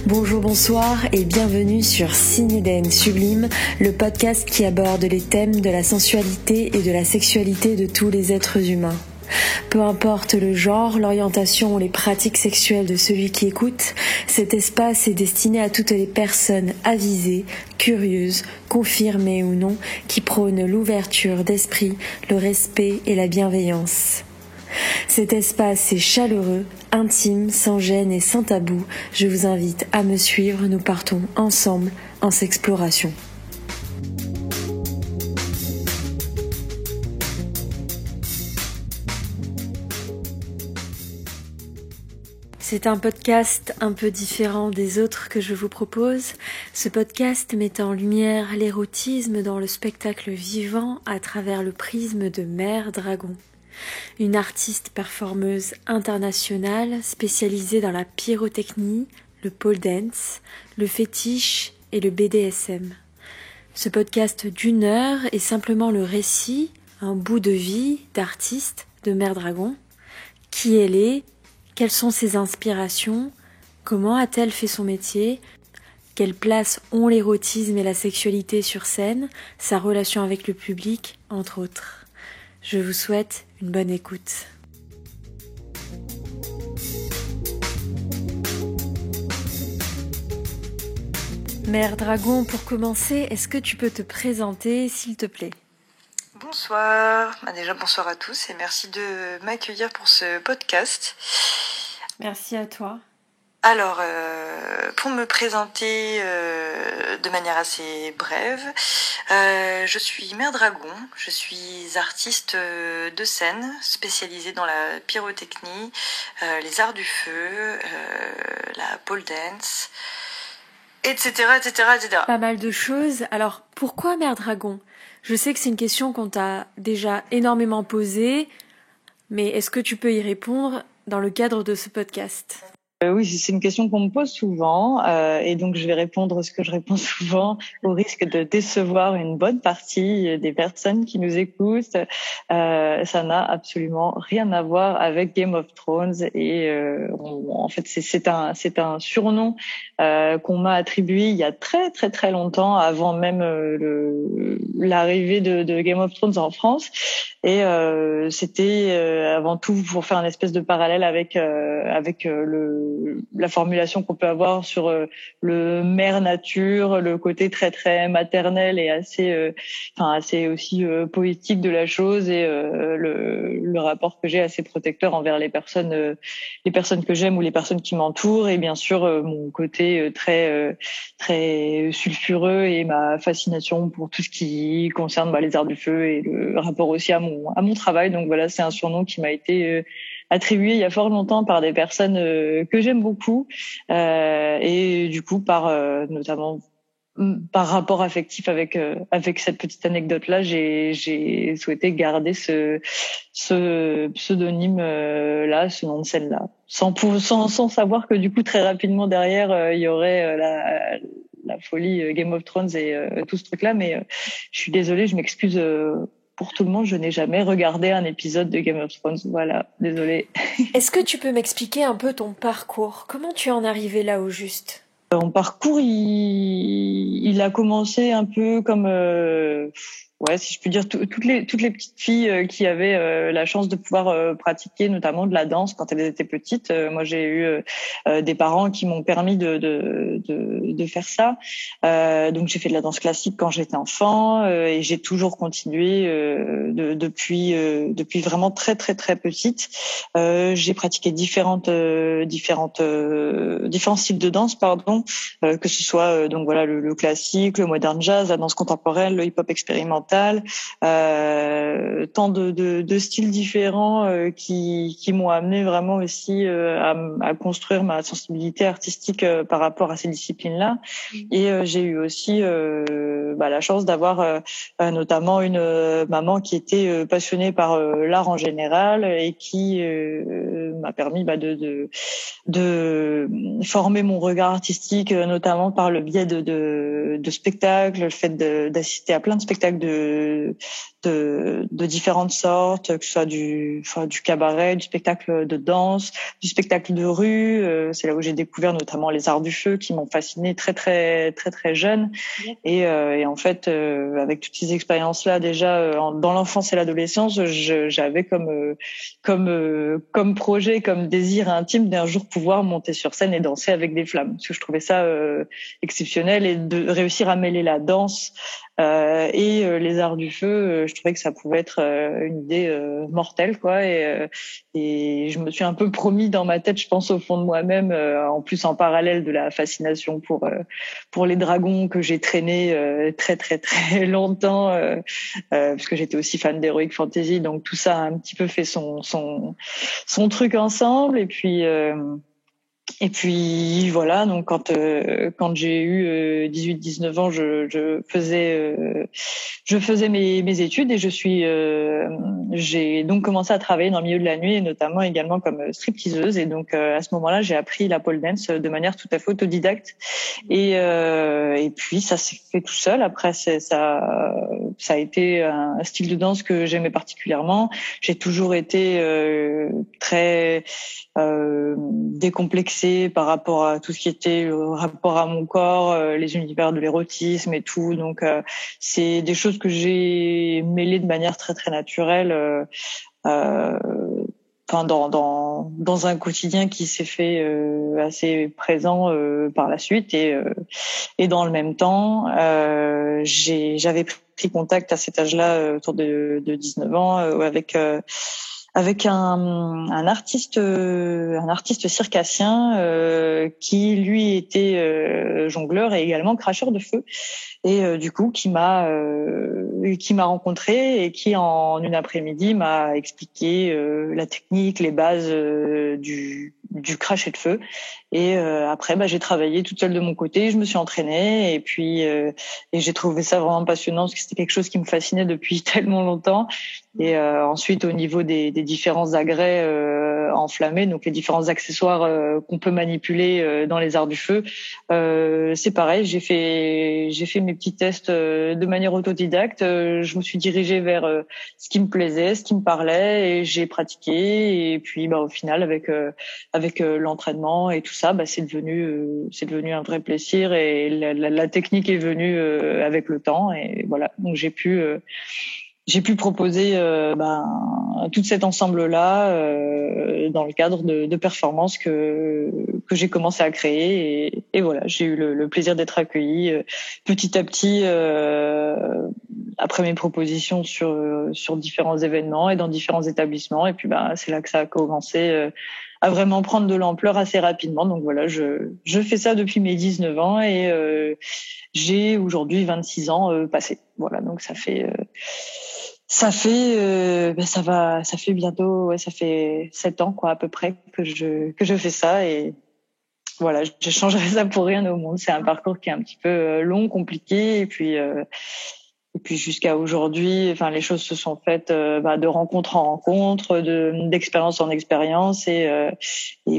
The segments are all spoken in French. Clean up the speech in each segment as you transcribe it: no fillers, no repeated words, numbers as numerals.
Bonjour, bonsoir et bienvenue sur Signe d'Aine Sublime, le podcast qui aborde les thèmes de la sensualité et de la sexualité de tous les êtres humains. Peu importe le genre, l'orientation ou les pratiques sexuelles de celui qui écoute, cet espace est destiné à toutes les personnes avisées, curieuses, confirmées ou non, qui prônent l'ouverture d'esprit, le respect et la bienveillance. Cet espace est chaleureux, intime, sans gêne et sans tabou. Je vous invite à me suivre, nous partons ensemble en s'exploration. C'est un podcast un peu différent des autres que je vous propose. Ce podcast met en lumière l'érotisme dans le spectacle vivant à travers le prisme de Mère Dragon. Une artiste performeuse internationale spécialisée dans la pyrotechnie, le pole dance, le fétiche et le BDSM. Ce podcast d'1 heure est simplement le récit, un bout de vie d'artiste de Mère Dragon. Qui elle est, quelles sont ses inspirations, comment a-t-elle fait son métier, quelle place ont l'érotisme et la sexualité sur scène, sa relation avec le public, entre autres. Je vous souhaite une bonne écoute. Mère Dragon, pour commencer, est-ce que tu peux te présenter, s'il te plaît ? Bonsoir, déjà bonsoir à tous et merci de m'accueillir pour ce podcast. Merci à toi. Alors, pour me présenter de manière assez brève, je suis Mère Dragon, je suis artiste de scène spécialisée dans la pyrotechnie, les arts du feu, la pole dance, etc., etc., etc. Pas mal de choses. Alors, pourquoi Mère Dragon ? Je sais que c'est une question qu'on t'a déjà énormément posée, mais est-ce que tu peux y répondre dans le cadre de ce podcast ? Oui, c'est une question qu'on me pose souvent et donc je vais répondre ce que je réponds souvent au risque de décevoir une bonne partie des personnes qui nous écoutent. Ça n'a absolument rien à voir avec Game of Thrones et en fait c'est un surnom qu'on m'a attribué il y a très très très longtemps avant même l'arrivée de Game of Thrones en France et c'était avant tout pour faire un espèce de parallèle avec la formulation qu'on peut avoir sur le mère nature, le côté très très maternel et assez aussi poétique de la chose et le rapport que j'ai assez protecteur envers les personnes que j'aime ou les personnes qui m'entourent et bien sûr mon côté très très sulfureux et ma fascination pour tout ce qui concerne les arts du feu et le rapport aussi à mon travail. Donc voilà, c'est un surnom qui m'a été attribué il y a fort longtemps par des personnes que j'aime beaucoup et du coup notamment par rapport affectif avec cette petite anecdote là j'ai souhaité garder ce pseudonyme là, ce nom de scène là, sans savoir que du coup très rapidement derrière il y aurait la folie Game of Thrones et tout ce truc là, mais je suis désolée, je m'excuse pour tout le monde, je n'ai jamais regardé un épisode de Game of Thrones. Voilà, désolée. Est-ce que tu peux m'expliquer un peu ton parcours ? Comment tu en es arrivée là au juste ? Mon parcours, il a commencé un peu comme si je peux dire toutes les petites filles qui avaient la chance de pouvoir pratiquer notamment de la danse quand elles étaient petites. Moi, j'ai eu des parents qui m'ont permis de faire ça. Donc j'ai fait de la danse classique quand j'étais enfant et j'ai toujours continué depuis vraiment très très très petite. J'ai pratiqué différents styles de danse, que ce soit donc voilà le classique, le modern jazz, la danse contemporaine, le hip-hop expérimental, tant de styles différents qui m'ont amené vraiment aussi à construire ma sensibilité artistique par rapport à ces disciplines-là. Et j'ai eu aussi la chance d'avoir notamment une maman qui était passionnée par l'art en général et qui m'a permis de former mon regard artistique, notamment par le biais de spectacles, le fait d'assister à plein de spectacles de différentes sortes, que ce soit du cabaret, du spectacle de danse, du spectacle de rue. C'est là où j'ai découvert notamment les arts du feu qui m'ont fascinée très très très très jeune. Et en fait, avec toutes ces expériences-là, déjà dans l'enfance et l'adolescence, j'avais comme projet, comme désir intime d'un jour pouvoir monter sur scène et danser avec des flammes, parce que je trouvais ça exceptionnel, et de réussir à mêler la danse et les arts du feu, je trouvais que ça pouvait être une idée mortelle, quoi. Et je me suis un peu promis dans ma tête, je pense au fond de moi-même, en plus en parallèle de la fascination pour les dragons que j'ai traîné très très très longtemps, parce que j'étais aussi fan d'Heroic Fantasy, donc tout ça a un petit peu fait son truc ensemble. Et puis voilà, donc quand j'ai eu 18-19 ans, je faisais mes études, et j'ai donc commencé à travailler dans le milieu de la nuit, et notamment également comme stripteaseuse. Et donc à ce moment-là, j'ai appris la pole dance de manière tout à fait autodidacte, et puis ça s'est fait tout seul. Après ça a été un style de danse que j'aimais particulièrement. J'ai toujours été très décomplexée par rapport à tout ce qui était le rapport à mon corps, les univers de l'érotisme et tout. Donc c'est des choses que j'ai mêlées de manière très très naturelle, enfin dans un quotidien qui s'est fait assez présent par la suite. Et dans le même temps, j'avais pris contact à cet âge-là, autour de 19 ans, avec un artiste circassien qui lui était jongleur et également cracheur de feu, et du coup qui m'a rencontré, et qui en une après-midi m'a expliqué la technique, les bases du cracher de feu. Et après j'ai travaillé toute seule de mon côté, je me suis entraînée, et puis et j'ai trouvé ça vraiment passionnant, parce que c'était quelque chose qui me fascinait depuis tellement longtemps. Et ensuite, au niveau des différents agrès enflammés, donc les différents accessoires qu'on peut manipuler dans les arts du feu, c'est pareil. J'ai fait mes petits tests de manière autodidacte. Je me suis dirigée vers ce qui me plaisait, ce qui me parlait, et j'ai pratiqué. Et puis, au final, avec l'entraînement et tout ça, c'est devenu un vrai plaisir. Et la technique est venue avec le temps. Et voilà. Donc j'ai pu proposer tout cet ensemble-là dans le cadre de performances que j'ai commencé à créer, et voilà, j'ai eu le plaisir d'être accueillie petit à petit après mes propositions sur différents événements et dans différents établissements. Et puis c'est là que ça a commencé à vraiment prendre de l'ampleur assez rapidement. Donc voilà, je fais ça depuis mes 19 ans, et j'ai aujourd'hui 26 ans passés. Voilà, donc ça fait bientôt, ça fait 7 ans, quoi, à peu près, que je fais ça. Et voilà, je changerais ça pour rien au monde. C'est un parcours qui est un petit peu long, compliqué, et puis jusqu'à aujourd'hui, enfin les choses se sont faites de rencontre en rencontre, d'expérience en expérience, et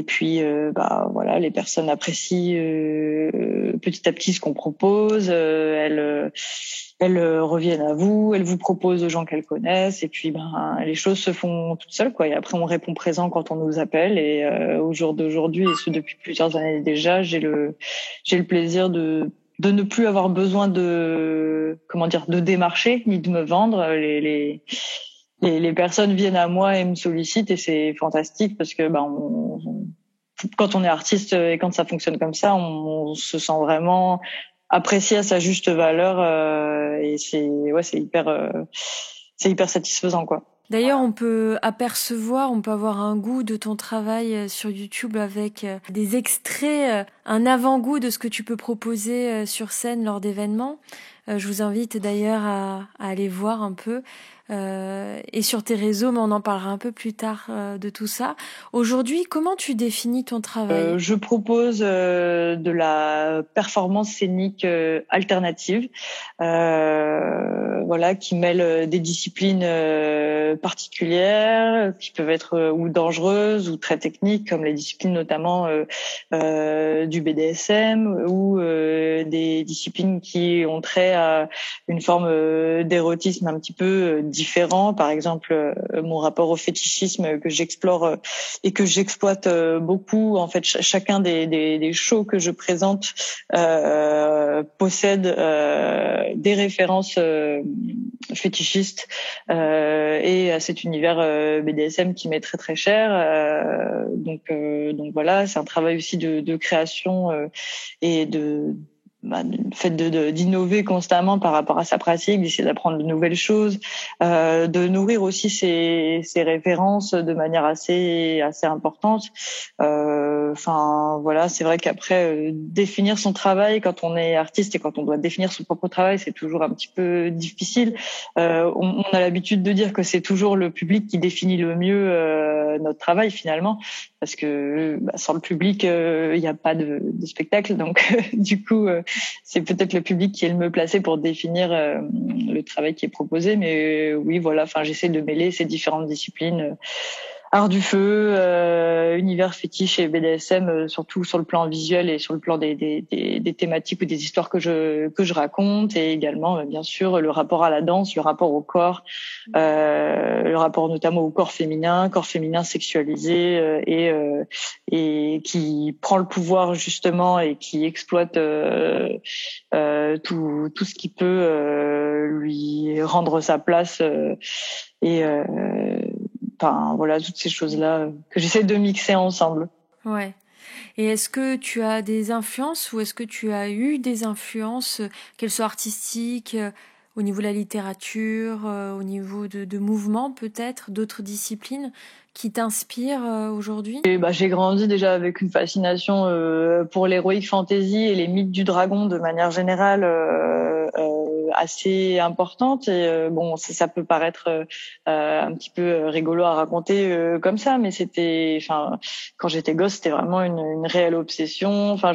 puis voilà, les personnes apprécient petit à petit ce qu'on propose. Elles reviennent à vous, elles vous proposent aux gens qu'elles connaissent, et puis les choses se font toutes seules, quoi. Et après on répond présent quand on nous appelle. Et au jour d'aujourd'hui, et ce depuis plusieurs années déjà, j'ai le plaisir de ne plus avoir besoin de démarcher ni de me vendre. Les personnes viennent à moi et me sollicitent, et c'est fantastique, parce que quand on est artiste et quand ça fonctionne comme ça, on se sent vraiment apprécié à sa juste valeur, et c'est hyper satisfaisant, quoi. D'ailleurs, on peut avoir un goût de ton travail sur YouTube avec des extraits, un avant-goût de ce que tu peux proposer sur scène lors d'événements. Je vous invite d'ailleurs à aller voir un peu. et sur tes réseaux, mais on en parlera un peu plus tard de tout ça. Aujourd'hui, comment tu définis ton travail ? Je propose de la performance scénique alternative, voilà, qui mêle des disciplines particulières qui peuvent être ou dangereuses ou très techniques, comme les disciplines notamment du BDSM ou des disciplines qui ont trait à une forme d'érotisme un petit peu différent. Par exemple, mon rapport au fétichisme que j'explore et que j'exploite beaucoup. En fait, chacun des shows que je présente possède des références fétichistes et à cet univers BDSM qui m'est très très cher. Donc voilà, c'est un travail aussi de création et le fait d'innover constamment par rapport à sa pratique, d'essayer d'apprendre de nouvelles choses, de nourrir aussi ses références de manière assez importante. Enfin voilà, c'est vrai qu'après définir son travail quand on est artiste et quand on doit définir son propre travail, c'est toujours un petit peu difficile. On a l'habitude de dire que c'est toujours le public qui définit le mieux notre travail finalement, parce que sans le public, il n'y a pas de spectacle. Donc du coup, c'est peut-être le public qui est le mieux placé pour définir le travail qui est proposé. Mais oui, voilà. Enfin, j'essaie de mêler ces différentes disciplines. Art du feu, univers fétiche et BDSM, surtout sur le plan visuel et sur le plan des thématiques ou des histoires que je raconte, et également bien sûr le rapport à la danse, le rapport au corps, le rapport notamment au corps féminin sexualisé et qui prend le pouvoir justement et qui exploite tout ce qui peut lui rendre sa place et enfin voilà, toutes ces choses-là que j'essaie de mixer ensemble. Ouais. Et est-ce que tu as des influences ou est-ce que tu as eu des influences, qu'elles soient artistiques, au niveau de la littérature, au niveau de mouvements peut-être, d'autres disciplines qui t'inspirent aujourd'hui ? Et j'ai grandi déjà avec une fascination pour l'heroic fantasy et les mythes du dragon de manière générale assez importante. Et bon, ça peut paraître un petit peu rigolo à raconter comme ça, mais enfin, quand j'étais gosse, c'était vraiment une réelle obsession. Enfin,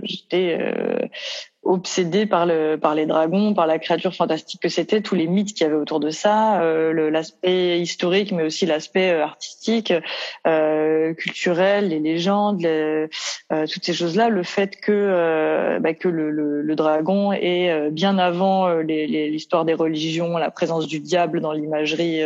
j'étais obsédée par les dragons, par la créature fantastique que c'était, tous les mythes qu'il y avait autour de ça, l'aspect historique, mais aussi l'aspect artistique, culturel, les légendes, toutes ces choses-là. Le fait que le dragon est bien avant l'histoire des religions, la présence du diable dans l'imagerie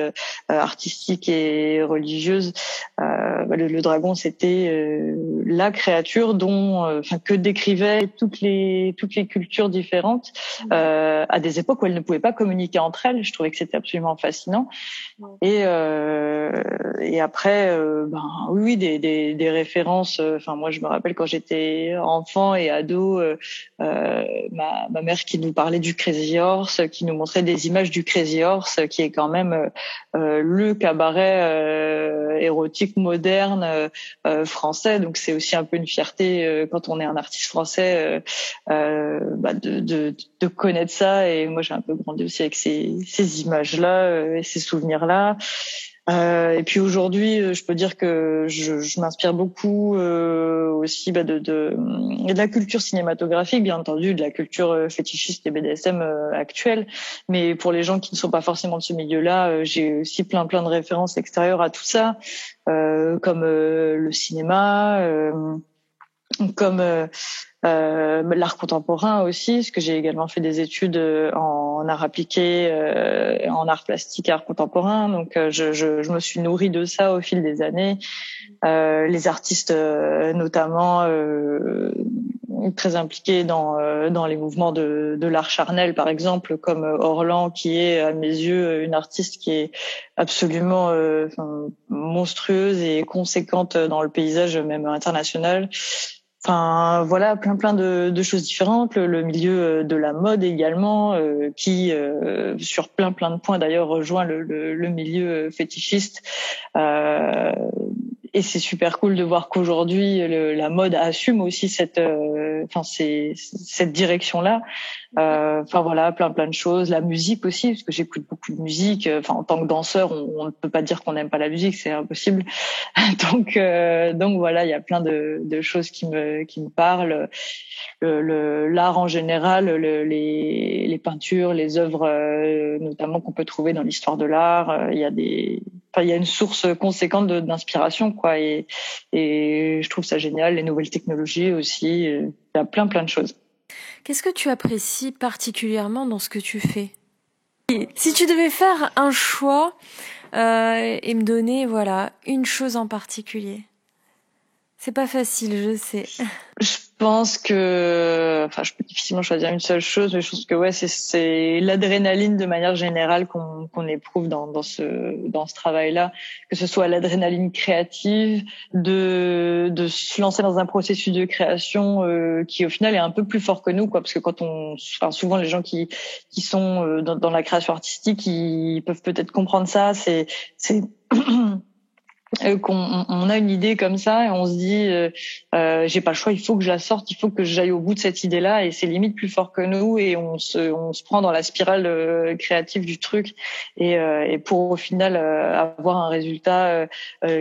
artistique et religieuse. Le dragon, c'était la créature que décrivaient toutes les cultures différentes à des époques où elles ne pouvaient pas communiquer entre elles. Je trouvais que c'était absolument fascinant. Et après, oui, des références. Enfin, moi, je me rappelle quand j'étais enfant et ado, ma mère qui nous parlait du Crazy Horse, qui nous montrait des images du Crazy Horse, qui est quand même le cabaret érotique moderne français. Donc, c'est aussi un peu une fierté quand on est un artiste français de connaître ça. Et moi, j'ai un peu grandi aussi avec ces images-là et ces souvenirs-là. Et puis aujourd'hui, je peux dire que je m'inspire beaucoup aussi de la culture cinématographique, bien entendu, de la culture fétichiste et BDSM actuelle. Mais pour les gens qui ne sont pas forcément de ce milieu-là, j'ai aussi plein de références extérieures à tout ça, comme le cinéma, comme l'art contemporain aussi, parce que j'ai également fait des études en art appliqué, en art plastique, art contemporain. Donc je me suis nourrie de ça au fil des années. Les artistes notamment très impliqués dans les mouvements de l'art charnel, par exemple, comme Orlan, qui est à mes yeux une artiste qui est absolument monstrueuse et conséquente dans le paysage même international. Enfin voilà, plein de choses différentes. Le milieu de la mode également, qui sur plein de points d'ailleurs rejoint le milieu fétichiste. c'est super cool de voir qu'aujourd'hui la mode assume aussi cette direction-là. Enfin voilà, plein de choses, la musique aussi, parce que j'écoute beaucoup de musique. Enfin, en tant que danseur, on ne peut pas dire qu'on n'aime pas la musique, c'est impossible. Donc voilà, il y a plein de choses qui me parlent. L'art en général, les peintures, les œuvres, notamment qu'on peut trouver dans l'histoire de l'art. Il y a une source conséquente d'inspiration, quoi. Et je trouve ça génial. Les nouvelles technologies aussi. Il y a plein de choses. Qu'est-ce que tu apprécies particulièrement dans ce que tu fais? Si tu devais faire un choix et me donner, voilà, une chose en particulier. C'est pas facile, je sais. Je pense que, je peux difficilement choisir une seule chose, mais je pense que ouais, c'est l'adrénaline de manière générale qu'on éprouve dans ce travail-là, que ce soit l'adrénaline créative, de se lancer dans un processus de création qui au final est un peu plus fort que nous, quoi, parce que souvent les gens qui sont dans la création artistique, ils peuvent peut-être comprendre ça, c'est qu'on a une idée comme ça et on se dit j'ai pas le choix, il faut que je la sorte, il faut que j'aille au bout de cette idée-là, et c'est limite plus fort que nous, et on se prend dans la spirale créative du truc, et pour au final avoir un résultat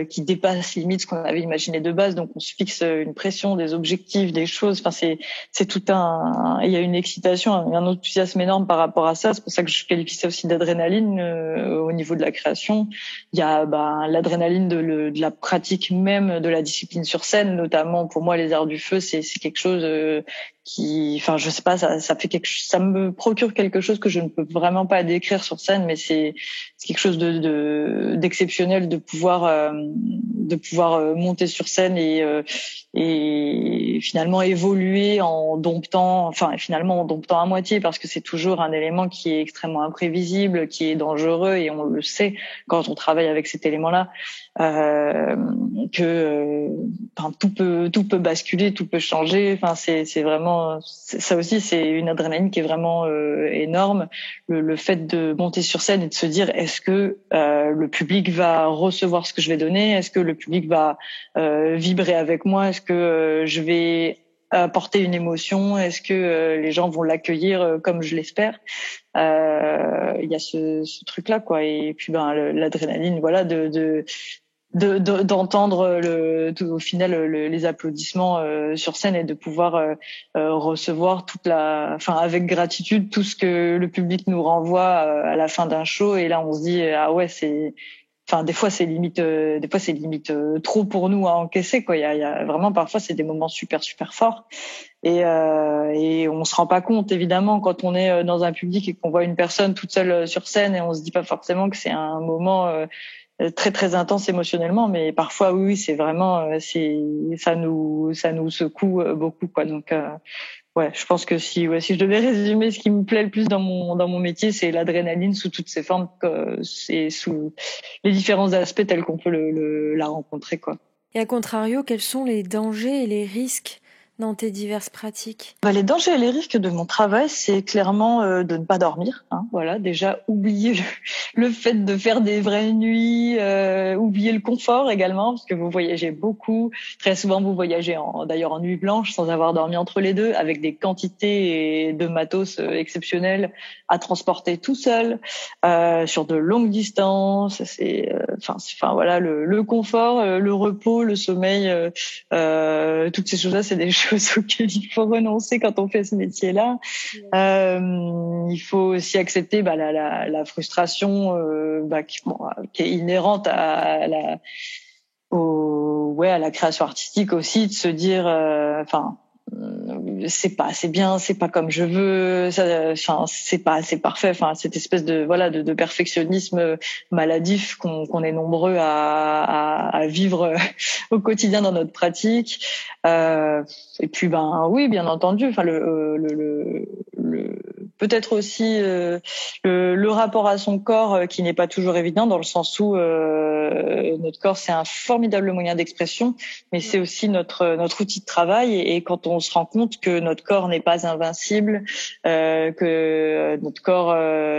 qui dépasse limite ce qu'on avait imaginé de base. Donc on se fixe une pression, des objectifs, des choses. Enfin c'est tout il y a une excitation, un enthousiasme énorme par rapport à ça. C'est pour ça que je qualifie ça aussi d'adrénaline au niveau de la création. Il y a l'adrénaline de la pratique même de la discipline sur scène, notamment pour moi les arts du feu, c'est quelque chose qui, je sais pas, ça me procure quelque chose que je ne peux vraiment pas décrire sur scène, mais c'est quelque chose d'exceptionnel de pouvoir monter sur scène et finalement évoluer en domptant à moitié, parce que c'est toujours un élément qui est extrêmement imprévisible, qui est dangereux, et on le sait quand on travaille avec cet élément-là, que tout peut basculer, tout peut changer. Enfin c'est vraiment ça aussi, c'est une adrénaline qui est vraiment énorme. Le fait de monter sur scène et de se dire est-ce que le public va recevoir ce que je vais donner, est-ce que le public va vibrer avec moi, est-ce que je vais apporter une émotion, est-ce que les gens vont l'accueillir comme je l'espère. Il y a ce truc là, quoi. Et puis l'adrénaline, voilà, d'entendre au final les applaudissements sur scène, et de pouvoir recevoir avec gratitude tout ce que le public nous renvoie à la fin d'un show. Et là on se dit ah ouais, des fois c'est limite trop pour nous à encaisser, quoi. Il y a vraiment, parfois c'est des moments super forts, et on se rend pas compte évidemment quand on est dans un public et qu'on voit une personne toute seule sur scène, et on se dit pas forcément que c'est un moment très intense émotionnellement, mais parfois oui, c'est vraiment ça nous secoue beaucoup, quoi. Donc ouais, je pense que si je devais résumer ce qui me plaît le plus dans mon métier, c'est l'adrénaline sous toutes ses formes, c'est sous les différents aspects tels qu'on peut la rencontrer, quoi. Et à contrario, quels sont les dangers et les risques dans tes diverses pratiques? Les dangers et les risques de mon travail, c'est clairement de ne pas dormir. Voilà, déjà oublier le fait de faire des vraies nuits, oublier le confort également, parce que vous voyagez beaucoup. Très souvent, vous voyagez d'ailleurs en nuit blanche, sans avoir dormi entre les deux, avec des quantités de matos exceptionnelles à transporter tout seul sur de longues distances. Voilà, le confort, le repos, le sommeil, toutes ces choses-là, c'est des choses auxquelles il faut renoncer quand on fait ce métier-là. Il faut aussi accepter la frustration qui est inhérente à la création artistique aussi, de se dire c'est pas assez bien, c'est pas comme je veux, c'est pas assez parfait. Cette espèce de perfectionnisme maladif qu'on est nombreux à vivre au quotidien dans notre pratique. Et puis oui, bien entendu. Peut-être aussi le rapport à son corps qui n'est pas toujours évident, dans le sens où notre corps, c'est un formidable moyen d'expression, mais c'est aussi notre outil de travail. Et quand on se rend compte que notre corps n'est pas invincible, que notre corps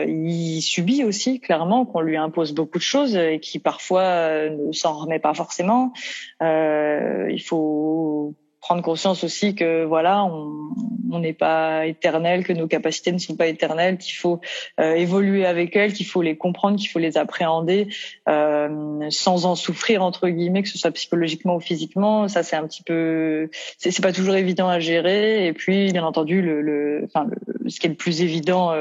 il subit aussi clairement, qu'on lui impose beaucoup de choses et qui parfois ne s'en remet pas forcément, il faut prendre conscience aussi que voilà, on n'est pas éternel, que nos capacités ne sont pas éternelles, qu'il faut évoluer avec elles, qu'il faut les comprendre, qu'il faut les appréhender sans en souffrir entre guillemets, que ce soit psychologiquement ou physiquement. Ça, c'est un petit peu, c'est pas toujours évident à gérer. Et puis, bien entendu, ce qui est le plus évident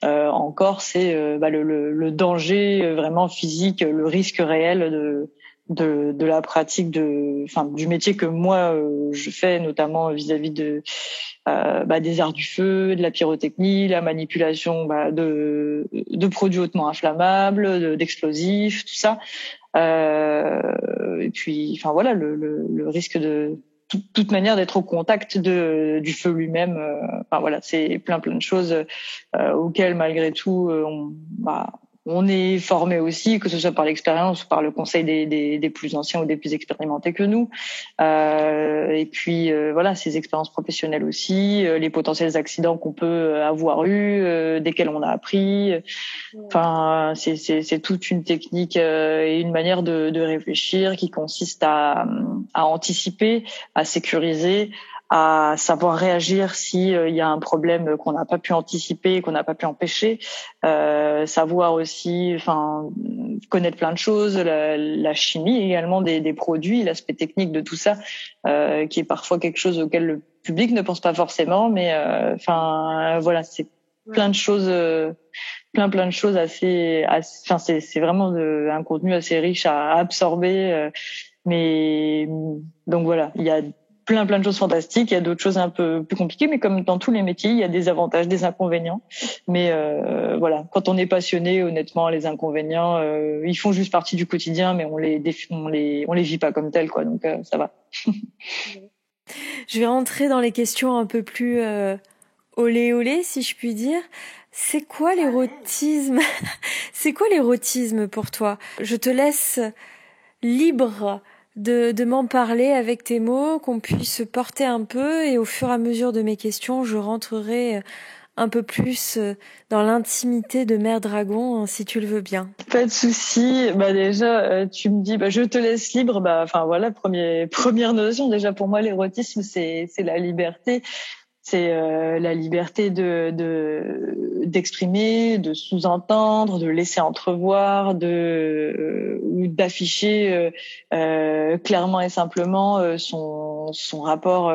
encore, c'est le danger vraiment physique, le risque réel de la pratique du métier que moi je fais, notamment vis-à-vis des arts du feu, de la pyrotechnie, la manipulation de produits hautement inflammables, d'explosifs, tout ça. Et puis enfin voilà, le risque de toute manière d'être au contact du feu lui-même. Enfin voilà, c'est plein de choses auxquelles malgré tout on est formé aussi, que ce soit par l'expérience ou par le conseil des plus anciens ou des plus expérimentés que nous. Et puis voilà, ces expériences professionnelles aussi, les potentiels accidents qu'on peut avoir desquels on a appris. Enfin, c'est toute une technique et une manière de réfléchir qui consiste à anticiper, à sécuriser, à savoir réagir si il y a un problème qu'on n'a pas pu anticiper, qu'on n'a pas pu empêcher, savoir aussi, enfin, connaître plein de choses, la chimie également des produits, l'aspect technique de tout ça, qui est parfois quelque chose auquel le public ne pense pas forcément, mais voilà, c'est plein de choses. Plein de choses assez enfin c'est vraiment un contenu assez riche à absorber, mais donc voilà, il y a plein de choses fantastiques, il y a d'autres choses un peu plus compliquées, mais comme dans tous les métiers, il y a des avantages, des inconvénients. Mais voilà, quand on est passionné, honnêtement, les inconvénients, ils font juste partie du quotidien, mais on les vit pas comme tels, quoi. Donc ça va. Je vais rentrer dans les questions un peu plus olé olé, si je puis dire. C'est quoi l'érotisme? C'est quoi l'érotisme pour toi? Je te laisse libre de m'en parler avec tes mots, qu'on puisse porter un peu, et au fur et à mesure de mes questions, je rentrerai un peu plus dans l'intimité de Mère Dragon, si tu le veux bien. Pas de souci. Déjà, tu me dis, je te laisse libre. Enfin voilà, première notion. Déjà pour moi, l'érotisme, c'est la liberté. C'est la liberté d'exprimer, de sous-entendre, de laisser entrevoir, ou d'afficher clairement et simplement son rapport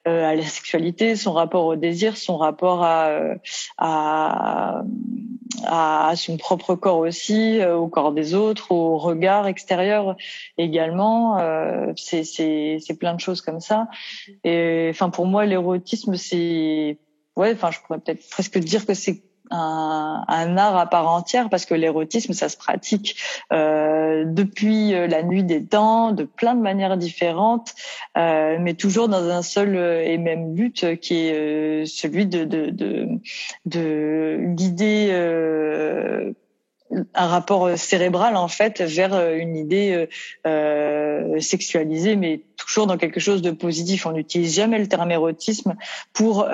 à la sexualité, son rapport au désir, son rapport à son propre corps aussi, au corps des autres, au regard extérieur également. C'est plein de choses comme ça. Et enfin pour moi l'érotisme je pourrais peut-être presque dire que c'est un art à part entière, parce que l'érotisme ça se pratique depuis la nuit des temps, de plein de manières différentes, mais toujours dans un seul et même but, qui est celui de guider un rapport cérébral en fait vers une idée sexualisée, mais toujours dans quelque chose de positif. On n'utilise jamais le terme érotisme pour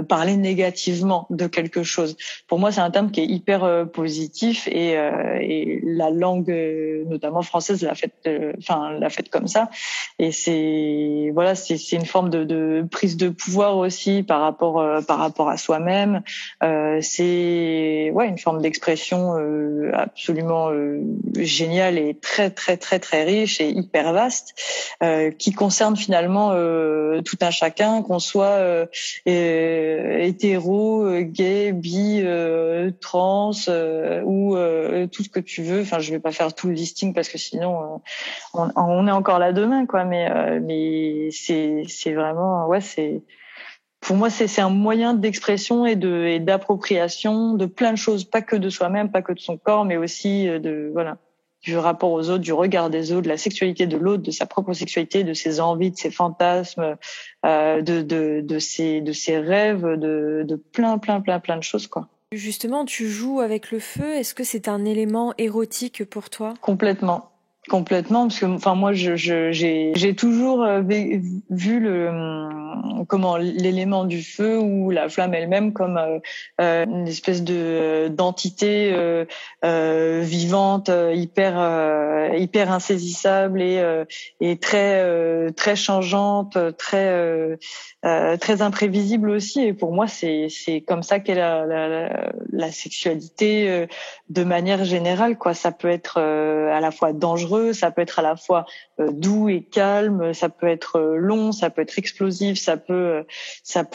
parler négativement de quelque chose. Pour moi, c'est un terme qui est hyper positif, et la langue, notamment française, l'a faite comme ça. Et c'est une forme de prise de pouvoir aussi par rapport à soi-même. C'est une forme d'expression absolument géniale et très très très très riche et hyper vaste, qui concerne finalement tout un chacun, qu'on soit hétéro, gay, bi, trans ou tout ce que tu veux. Enfin, je vais pas faire tout le listing parce que sinon on est encore là demain, quoi. Mais c'est vraiment pour moi, c'est un moyen d'expression et d'appropriation de plein de choses, pas que de soi-même, pas que de son corps, mais aussi du rapport aux autres, du regard des autres, de la sexualité de l'autre, de sa propre sexualité, de ses envies, de ses fantasmes, de ses rêves, de plein de choses, quoi. Justement, tu joues avec le feu. Est-ce que c'est un élément érotique pour toi? Complètement, parce que enfin moi j'ai toujours vu comment l'élément du feu ou la flamme elle-même comme une espèce de d'entité vivante, hyper insaisissable et très changeante, très imprévisible aussi. Et pour moi c'est comme ça qu'est la sexualité de manière générale, quoi. Ça peut être à la fois dangereux, ça peut être à la fois doux et calme, ça peut être long, ça peut être explosif, ça peut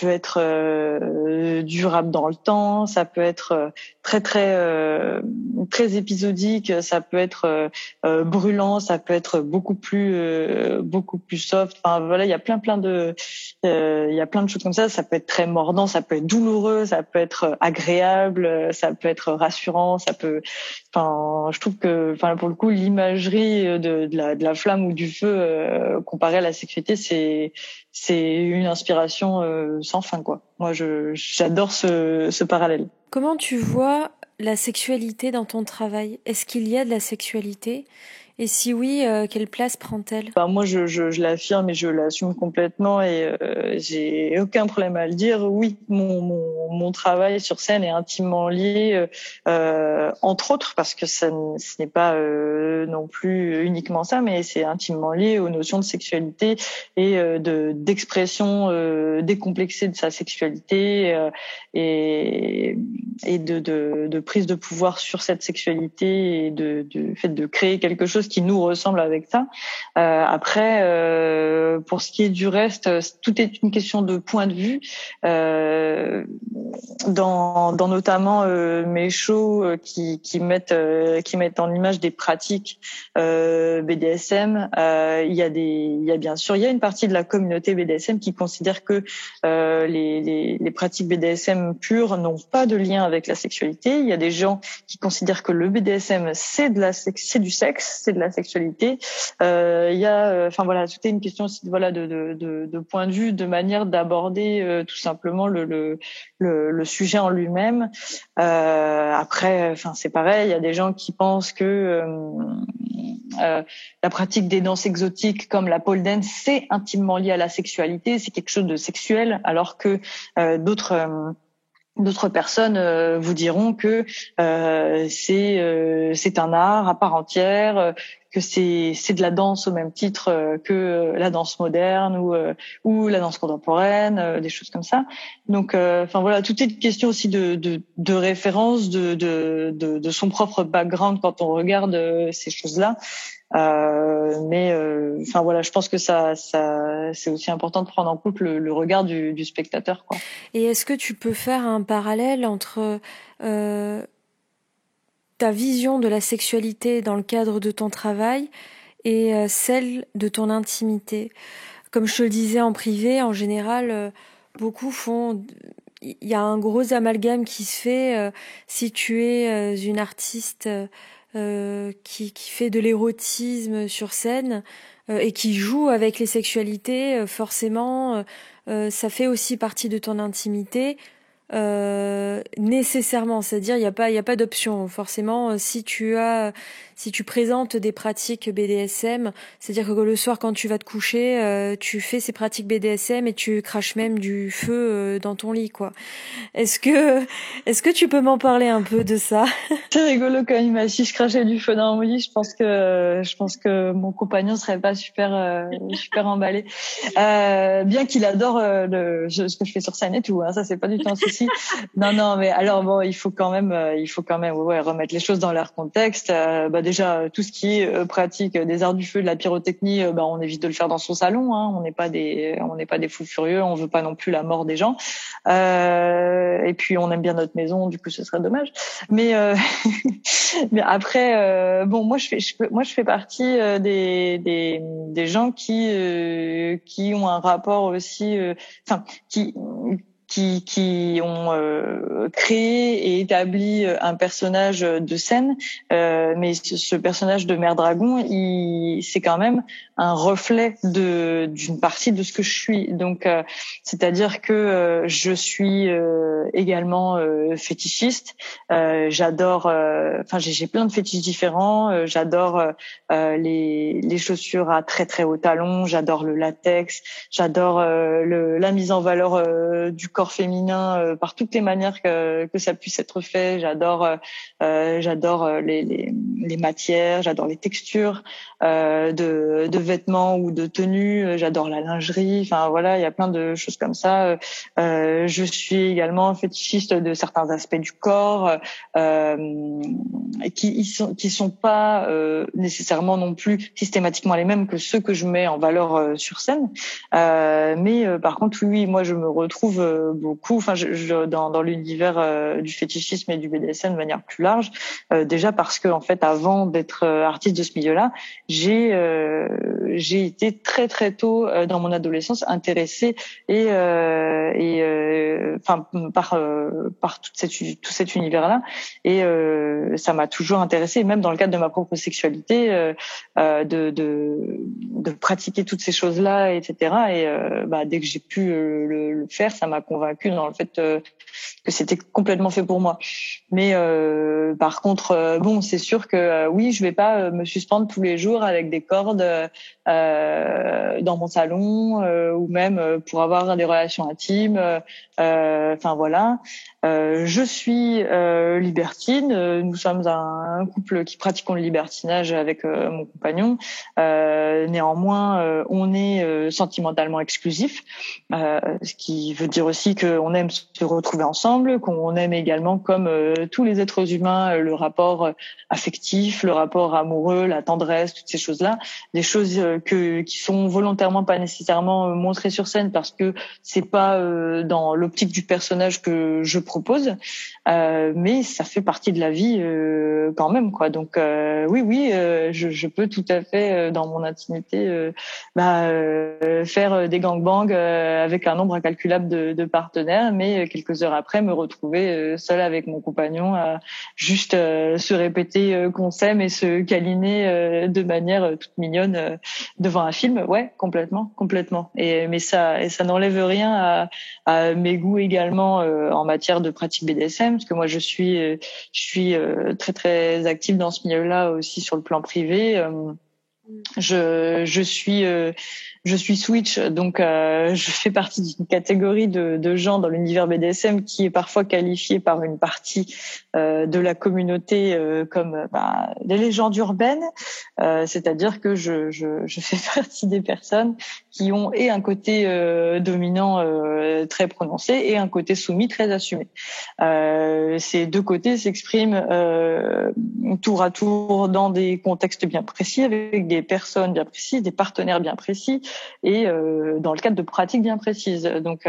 être durable dans le temps, ça peut être très épisodique, ça peut être brûlant, ça peut être beaucoup plus soft. Enfin voilà, il y a il y a plein de choses comme ça. Ça peut être très mordant, ça peut être douloureux, ça peut être agréable, ça peut être rassurant, enfin, je trouve que, enfin, pour le coup, l'imagerie de la flamme ou du feu comparée à la sexualité, c'est une inspiration sans fin, quoi. Moi, j'adore ce parallèle. Comment tu vois la sexualité dans ton travail? Est-ce qu'il y a de la sexualité? Et si oui, quelle place prend-elle? Bah, moi, je l'affirme et je l'assume complètement et j'ai aucun problème à le dire. Oui, mon travail sur scène est intimement lié, entre autres, parce que ce n'est pas non plus uniquement ça, mais c'est intimement lié aux notions de sexualité et d'expression décomplexée de sa sexualité et de prise de pouvoir sur cette sexualité et du fait de créer quelque chose qui nous ressemble avec ça. Après, pour ce qui est du reste, tout est une question de point de vue. Dans notamment mes shows qui mettent en image des pratiques BDSM, il y a bien sûr une partie de la communauté BDSM qui considère que les pratiques BDSM pures n'ont pas de lien avec la sexualité. Il y a des gens qui considèrent que le BDSM c'est du sexe, c'est de la sexualité. Il y a, enfin voilà, tout est une question aussi de point de vue, de manière d'aborder tout simplement le sujet en lui-même. Après, enfin c'est pareil, il y a des gens qui pensent que la pratique des danses exotiques comme la pole dance c'est intimement lié à la sexualité, c'est quelque chose de sexuel, alors que d'autres personnes vous diront que c'est un art à part entière, que c'est de la danse au même titre que la danse moderne ou la danse contemporaine, des choses comme ça. Donc enfin voilà, tout est une question aussi de référence, de son propre background quand on regarde ces choses-là. Mais enfin voilà, je pense que ça c'est aussi important de prendre en compte le regard du spectateur, quoi. Et est-ce que tu peux faire un parallèle entre ta vision de la sexualité dans le cadre de ton travail et celle de ton intimité? Comme je te le disais en privé, en général, beaucoup font... Il y a un gros amalgame qui se fait si tu es une artiste qui fait de l'érotisme sur scène et qui joue avec les sexualités, forcément, ça fait aussi partie de ton intimité. Nécessairement, c'est-à-dire il y a pas d'option. Forcément, si tu présentes des pratiques BDSM, c'est-à-dire que le soir quand tu vas te coucher, tu fais ces pratiques BDSM et tu craches même du feu dans ton lit, quoi. Est-ce que tu peux m'en parler un peu de ça? C'est rigolo quand il m'a dit je crachais du feu dans mon lit. Je pense que mon compagnon serait pas super emballé. Bien qu'il adore ce que je fais sur scène et tout, hein, ça c'est pas du tout un souci. Non, mais alors bon, il faut quand même ouais, remettre les choses dans leur contexte. Déjà tout ce qui est pratique des arts du feu, de la pyrotechnie, on évite de le faire dans son salon, hein. On n'est pas des fous furieux, on veut pas non plus la mort des gens. Et puis on aime bien notre maison, du coup ce serait dommage. Mais mais après bon, moi je fais partie des gens qui ont un rapport aussi, enfin qui ont créé et établi un personnage de scène, mais ce personnage de Mère Dragon, c'est quand même un reflet d'une partie de ce que je suis. Donc, c'est-à-dire que je suis également fétichiste. J'adore, enfin j'ai plein de fétiches différents. J'adore les chaussures à très très hauts talons. J'adore le latex. J'adore la mise en valeur du corps féminin par toutes les manières que ça puisse être fait. J'adore les matières. J'adore les textures de vêtements ou de tenues. J'adore la lingerie. Enfin voilà, il y a plein de choses comme ça. Je suis également fétichiste de certains aspects du corps qui sont pas nécessairement non plus systématiquement les mêmes que ceux que je mets en valeur sur scène. Mais par contre, oui, moi je me retrouve beaucoup, enfin, dans l'univers du fétichisme et du BDSM de manière plus large. Déjà parce que en fait, avant d'être artiste de ce milieu-là, j'ai été très très tôt dans mon adolescence intéressée par tout cet univers-là, et ça m'a toujours intéressée, même dans le cadre de ma propre sexualité, de pratiquer toutes ces choses-là, etc. Et dès que j'ai pu le faire, ça m'a convaincue dans le fait que c'était complètement fait pour moi. Mais par contre, bon, c'est sûr que oui, je vais pas me suspendre tous les jours avec des cordes dans mon salon, ou même pour avoir des relations intimes. Enfin voilà. Je suis libertine. Nous sommes un couple qui pratiquons le libertinage avec mon compagnon. Néanmoins, on est sentimentalement exclusif, ce qui veut dire aussi qu'on aime se retrouver ensemble, qu'on aime également, comme tous les êtres humains, le rapport affectif, le rapport amoureux, la tendresse, toutes ces choses-là, des choses qui sont volontairement pas nécessairement montrées sur scène parce que c'est pas dans l'optique du personnage que je propose, mais ça fait partie de la vie quand même, quoi. Donc oui, je peux tout à fait dans mon intimité faire des gangbangs avec un nombre incalculable de partenaires, mais quelques heures après me retrouver seule avec mon compagnon à juste se répéter qu'on s'aime et se câliner de manière toute mignonne devant un film. Ouais, complètement. Mais ça n'enlève rien à mes goûts également en matière de pratique BDSM, parce que moi je suis très très active dans ce milieu-là aussi sur le plan privé. Je suis switch, donc je fais partie d'une catégorie de gens dans l'univers BDSM qui est parfois qualifiée par une partie de la communauté comme des légendes urbaines, c'est-à-dire que je fais partie des personnes qui ont et un côté dominant très prononcé et un côté soumis très assumé. Ces deux côtés s'expriment tour à tour dans des contextes bien précis, avec des personnes bien précises, des partenaires bien précis, et dans le cadre de pratiques bien précises. Donc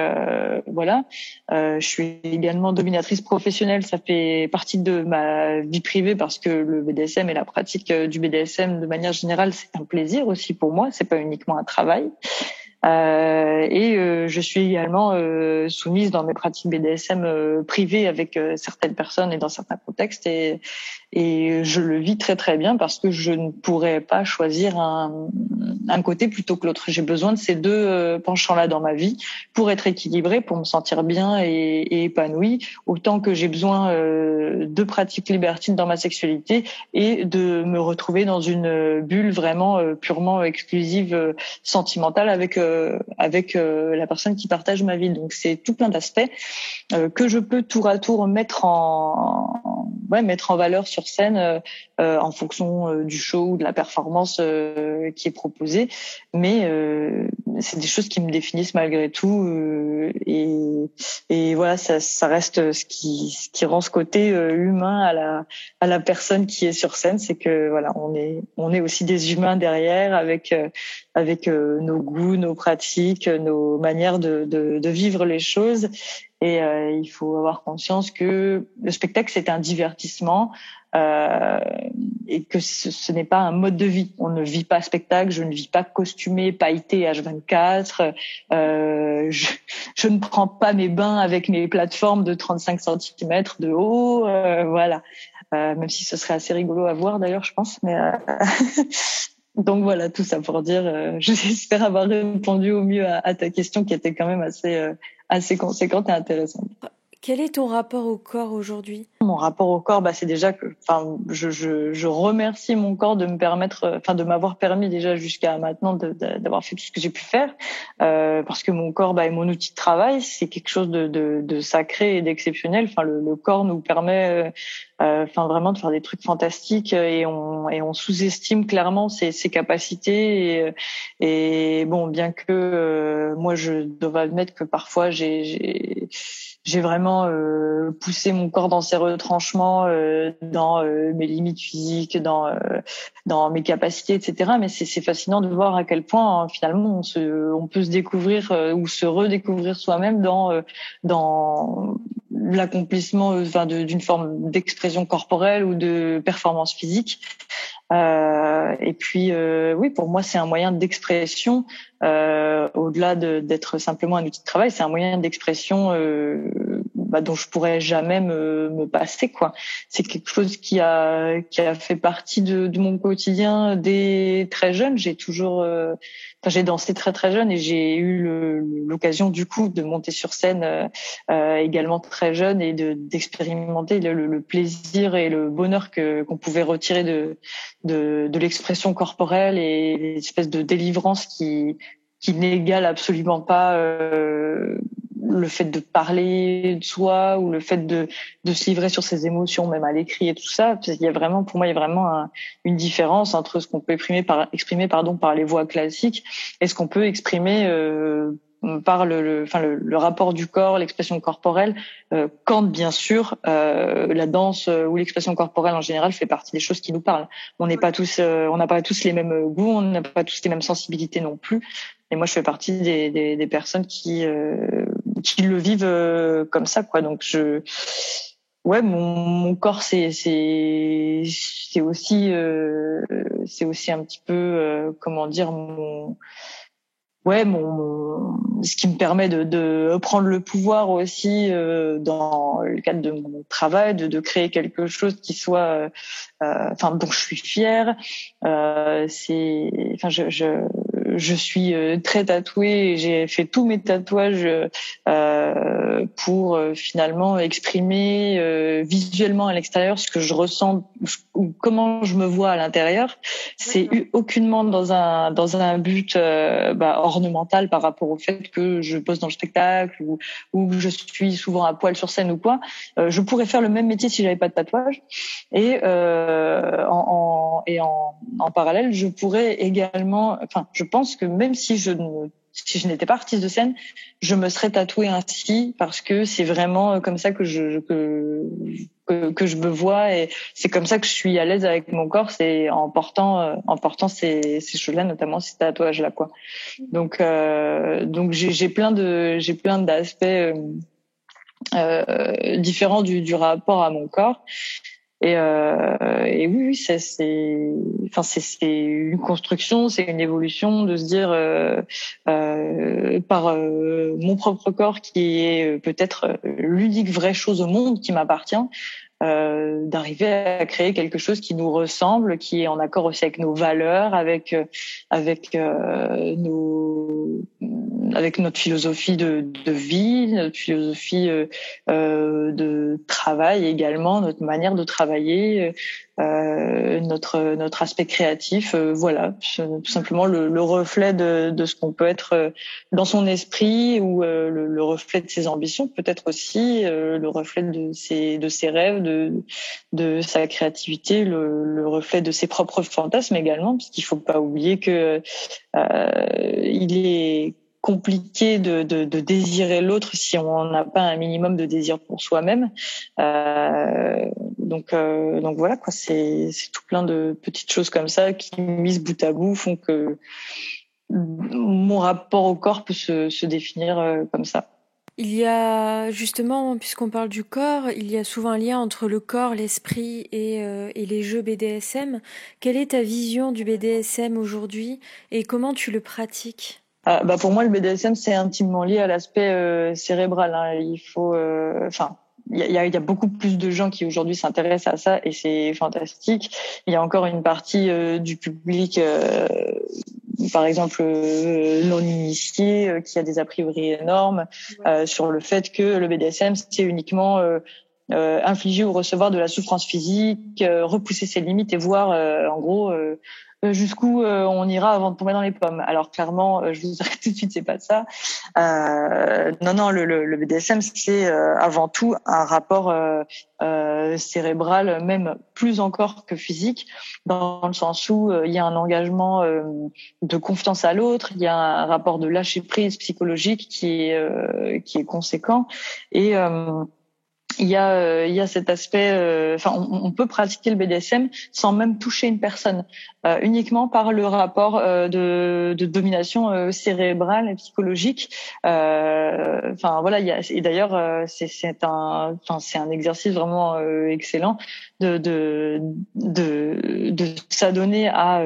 voilà. Je suis également dominatrice professionnelle. Ça fait partie de ma vie privée parce que le BDSM et la pratique du BDSM de manière générale, c'est un plaisir aussi pour moi. C'est pas uniquement un travail. Je suis également soumise dans mes pratiques BDSM privées avec certaines personnes et dans certains contextes, et je le vis très très bien parce que je ne pourrais pas choisir un côté plutôt que l'autre. J'ai besoin de ces deux penchants-là dans ma vie pour être équilibrée, pour me sentir bien et épanouie, autant que j'ai besoin de pratiques libertines dans ma sexualité et de me retrouver dans une bulle vraiment purement exclusive, sentimentale avec la personne qui partage ma vie. Donc c'est tout plein d'aspects que je peux tour à tour mettre en valeur sur scène en fonction du show ou de la performance qui est proposée. Mais c'est des choses qui me définissent malgré tout, et voilà, ça reste ce qui rend ce côté humain à la personne qui est sur scène, c'est que voilà, on est aussi des humains derrière avec nos goûts, nos pratiques, nos manières de vivre les choses. Et il faut avoir conscience que le spectacle, c'est un divertissement. Et que ce n'est pas un mode de vie. On ne vit pas spectacle, je ne vis pas costumé, pailleté H24. Je ne prends pas mes bains avec mes plateformes de 35 centimètres de haut. Voilà. Même si ce serait assez rigolo à voir d'ailleurs, je pense. Mais donc voilà, tout ça pour dire, j'espère avoir répondu au mieux à ta question qui était quand même assez conséquente et intéressante. Quel est ton rapport au corps aujourd'hui ? Mon rapport au corps, c'est déjà que, je remercie mon corps de me permettre, de m'avoir permis déjà jusqu'à maintenant d'avoir fait tout ce que j'ai pu faire, parce que mon corps, est mon outil de travail, c'est quelque chose de sacré et d'exceptionnel. Le corps nous permet, vraiment de faire des trucs fantastiques et on sous-estime clairement ses capacités et bon, bien que moi je dois admettre que parfois j'ai vraiment poussé mon corps dans ses retranchements, dans mes limites physiques, dans mes capacités, etc. Mais c'est fascinant de voir à quel point finalement on peut se découvrir ou se redécouvrir soi-même dans l'accomplissement d'une forme d'expression corporelle ou de performance physique. Et puis oui, pour moi c'est un moyen d'expression, au-delà d'être simplement un outil de travail, c'est un moyen d'expression dont je pourrais jamais me passer, quoi. C'est quelque chose qui a fait partie de mon quotidien dès très jeune. J'ai dansé très très jeune et j'ai eu l'occasion du coup de monter sur scène également très jeune et d'expérimenter le plaisir et le bonheur qu'on pouvait retirer de l'expression corporelle et l'espèce de délivrance qui n'égale absolument pas le fait de parler de soi ou le fait de se livrer sur ses émotions, même à l'écrit et tout ça. Pour moi, il y a vraiment une différence entre ce qu'on peut exprimer par les voix classiques et ce qu'on peut exprimer par le rapport du corps, l'expression corporelle, quand bien sûr la danse ou l'expression corporelle en général fait partie des choses qui nous parlent. On n'a pas tous les mêmes goûts, on n'a pas tous les mêmes sensibilités non plus. Et moi, je fais partie des personnes qui le vivent comme ça, quoi. Donc mon corps c'est aussi un petit peu comment dire ce qui me permet de prendre le pouvoir aussi dans le cadre de mon travail, de créer quelque chose qui soit dont je suis fière. Je suis très tatouée et j'ai fait tous mes tatouages pour finalement exprimer visuellement à l'extérieur ce que je ressens ou comment je me vois à l'intérieur. C'est aucunement dans un but ornemental par rapport au fait que je bosse dans le spectacle ou que je suis souvent à poil sur scène ou quoi. Je pourrais faire le même métier si j'avais pas de tatouage. Et en parallèle, je pourrais également, je pense que même si je n'étais pas artiste de scène, je me serais tatouée ainsi parce que c'est vraiment comme ça que je me vois et c'est comme ça que je suis à l'aise avec mon corps, c'est en portant ces choses-là, notamment ces tatouages-là, quoi. Donc j'ai plein d'aspects différents du rapport à mon corps. Et oui, c'est une construction, c'est une évolution de se dire par mon propre corps qui est peut-être l'unique vraie chose au monde qui m'appartient, d'arriver à créer quelque chose qui nous ressemble, qui est en accord aussi avec nos valeurs, avec notre philosophie de vie, notre philosophie de travail également, notre manière de travailler, notre aspect créatif, voilà, tout simplement le reflet de ce qu'on peut être dans son esprit ou le reflet de ses ambitions, peut-être aussi le reflet de ses rêves, de sa créativité, le reflet de ses propres fantasmes également, parce qu'il faut pas oublier que il est compliqué de désirer l'autre si on n'a pas un minimum de désir pour soi-même. Donc voilà, quoi, c'est tout plein de petites choses comme ça qui, mises bout à bout, font que mon rapport au corps peut se définir comme ça. Il y a justement, puisqu'on parle du corps, il y a souvent un lien entre le corps, l'esprit et les jeux BDSM. Quelle est ta vision du BDSM aujourd'hui et comment tu le pratiques? Pour moi, le BDSM, c'est intimement lié à l'aspect cérébral. Hein. Il y a beaucoup plus de gens qui aujourd'hui s'intéressent à ça et c'est fantastique. Il y a encore une partie du public, par exemple non initié, qui a des a priori énormes sur le fait que le BDSM, c'est uniquement infliger ou recevoir de la souffrance physique, repousser ses limites et voir, en gros, jusqu'où on ira avant de tomber dans les pommes. Alors clairement, je vous arrête tout de suite, c'est pas ça. Non, le BDSM, c'est avant tout un rapport cérébral, même plus encore que physique, dans le sens où il y a un engagement de confiance à l'autre, il y a un rapport de lâcher prise psychologique qui est conséquent et il y a cet aspect. On peut pratiquer le BDSM sans même toucher une personne, uniquement par le rapport de domination cérébrale et psychologique. Voilà. Et d'ailleurs, c'est un exercice vraiment excellent de s'adonner à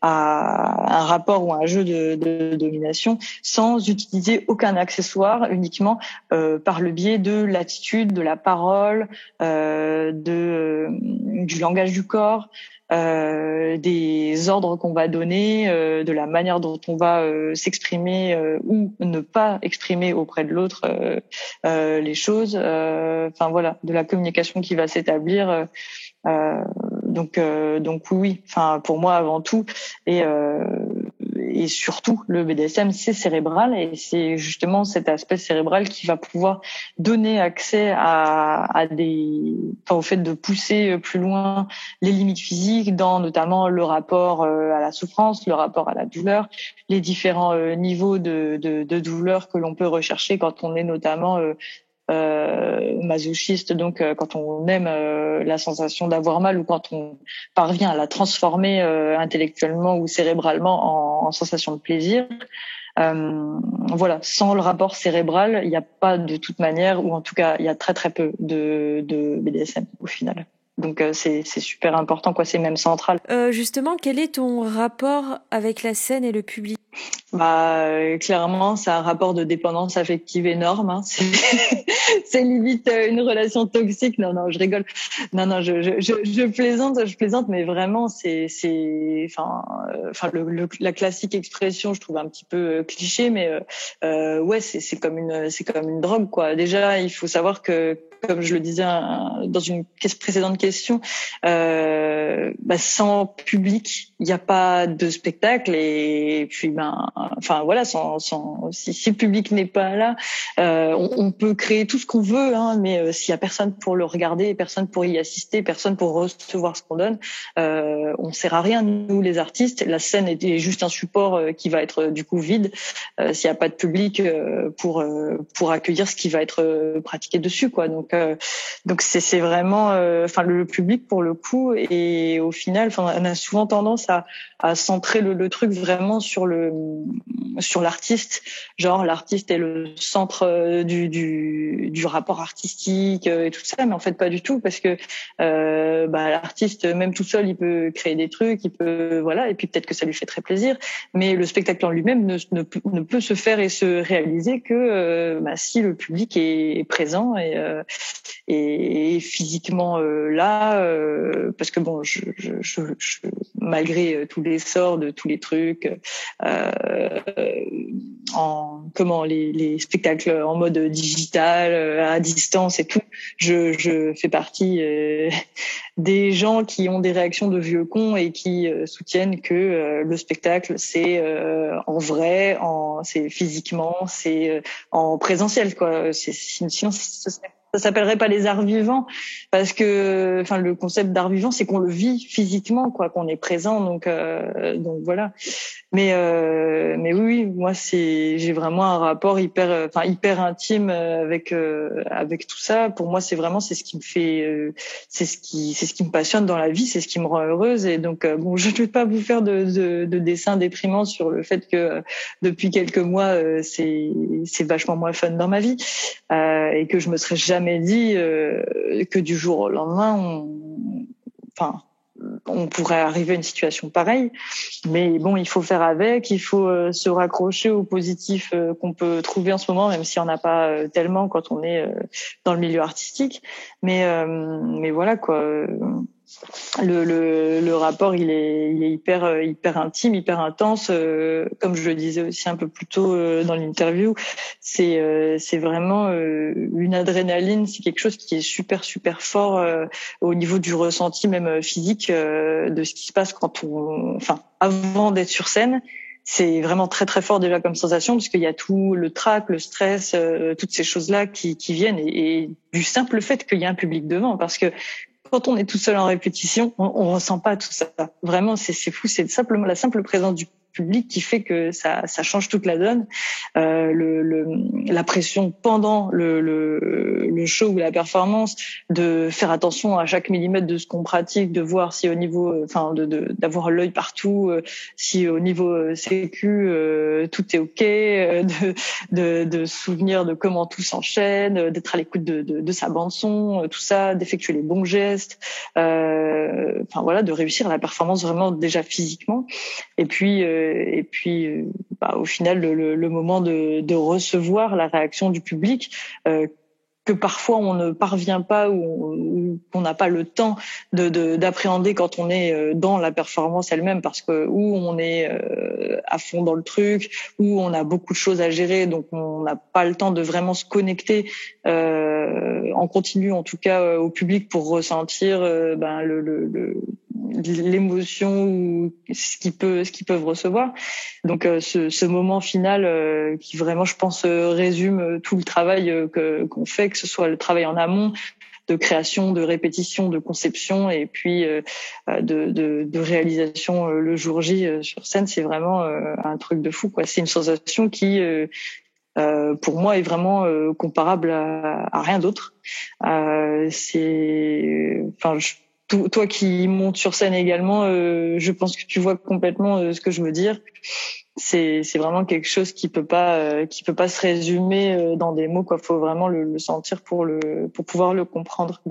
un rapport ou un jeu de domination sans utiliser aucun accessoire, uniquement par le biais de l'attitude, de la parole, du langage du corps, des ordres qu'on va donner, de la manière dont on va s'exprimer ou ne pas exprimer auprès de l'autre les choses. Voilà, de la communication qui va s'établir. Donc oui. Pour moi avant tout et surtout le BDSM c'est cérébral et c'est justement cet aspect cérébral qui va pouvoir donner accès au fait de pousser plus loin les limites physiques dans notamment le rapport à la souffrance, le rapport à la douleur, les différents niveaux de douleur que l'on peut rechercher quand on est notamment masochiste, donc quand on aime la sensation d'avoir mal ou quand on parvient à la transformer intellectuellement ou cérébralement en sensation de plaisir. Voilà, sans le rapport cérébral, il n'y a pas de toute manière, ou en tout cas, il y a très très peu de BDSM au final. Donc c'est super important, quoi. C'est même central. Justement, quel est ton rapport avec la scène et le public? Clairement, c'est un rapport de dépendance affective énorme. Hein. C'est limite une relation toxique. Non, je rigole. Non, je plaisante, mais vraiment, la classique expression, je trouve un petit peu cliché, mais ouais, c'est comme une drogue, quoi. Déjà, il faut savoir que, comme je le disais dans une précédente question, sans public, il n'y a pas de spectacle et puis voilà, si le public n'est pas là, on peut créer tout ce qu'on veut, hein, mais s'il y a personne pour le regarder, personne pour y assister, personne pour recevoir ce qu'on donne, on sert à rien. Nous, les artistes, la scène est juste un support qui va être du coup vide s'il n'y a pas de public pour accueillir ce qui va être pratiqué dessus, quoi. Donc c'est vraiment, le public pour le coup, et au final, on a souvent tendance à centrer le truc vraiment sur l'artiste, genre l'artiste est le centre du rapport artistique et tout ça, mais en fait pas du tout, parce que l'artiste même tout seul il peut créer des trucs, il peut et puis peut-être que ça lui fait très plaisir, mais le spectacle en lui-même ne peut se faire et se réaliser que si le public est présent et physiquement là, parce que bon, je malgré tous les sorts de tous les trucs, les spectacles en mode digital, à distance et tout, je fais partie des gens qui ont des réactions de vieux cons et qui soutiennent que le spectacle c'est en vrai, c'est physiquement, c'est en présentiel, quoi. Sinon ce serait ça s'appellerait pas les arts vivants parce que, enfin, le concept d'art vivant, c'est qu'on le vit physiquement, quoi, qu'on est présent. Donc voilà. Mais oui, moi j'ai vraiment un rapport hyper intime avec tout ça. Pour moi, c'est ce qui me fait, c'est ce qui me passionne dans la vie, c'est ce qui me rend heureuse. Et donc bon, je ne vais pas vous faire de dessins déprimants sur le fait que depuis quelques mois c'est vachement moins fun dans ma vie et que je me serais jamais dit que du jour au lendemain on pourrait arriver à une situation pareille, mais bon, il faut faire avec, il faut se raccrocher au positif qu'on peut trouver en ce moment, même si on n'a pas tellement quand on est dans le milieu artistique. Mais voilà quoi. Le rapport il est hyper intime, hyper intense, comme je le disais aussi un peu plus tôt dans l'interview. C'est vraiment une adrénaline, c'est quelque chose qui est super fort au niveau du ressenti même physique de ce qui se passe avant d'être sur scène. C'est vraiment très fort déjà comme sensation parce qu'il y a tout le trac, le stress, toutes ces choses-là qui viennent et du simple fait qu'il y a un public devant, parce que quand on est tout seul en répétition, on ressent pas tout ça. Vraiment, c'est fou. C'est simplement la simple présence du public qui fait que ça change toute la donne. La pression pendant le show ou la performance, de faire attention à chaque millimètre de ce qu'on pratique, de voir si au niveau, d'avoir l'œil partout, si au niveau sécu tout est ok, de se souvenir de comment tout s'enchaîne, d'être à l'écoute de sa bande son, tout ça, d'effectuer les bons gestes, de réussir la performance vraiment déjà physiquement. Et puis au final le moment de recevoir la réaction du public que parfois on ne parvient pas ou qu'on n'a pas le temps d'appréhender quand on est dans la performance elle-même, parce que où on est à fond dans le truc, où on a beaucoup de choses à gérer, donc on n'a pas le temps de vraiment se connecter en continu en tout cas au public pour ressentir l'émotion ou ce qu'ils peuvent recevoir. Donc ce moment final qui vraiment, je pense, résume tout le travail qu'on fait, que ce soit le travail en amont de création, de répétition, de conception et puis de réalisation le jour J sur scène. C'est vraiment un truc de fou, quoi. C'est une sensation qui pour moi est vraiment comparable à rien d'autre. Toi qui montes sur scène également, je pense que tu vois complètement ce que je veux dire. C'est vraiment quelque chose qui peut pas se résumer dans des mots, quoi. Faut vraiment le sentir pour pouvoir le comprendre.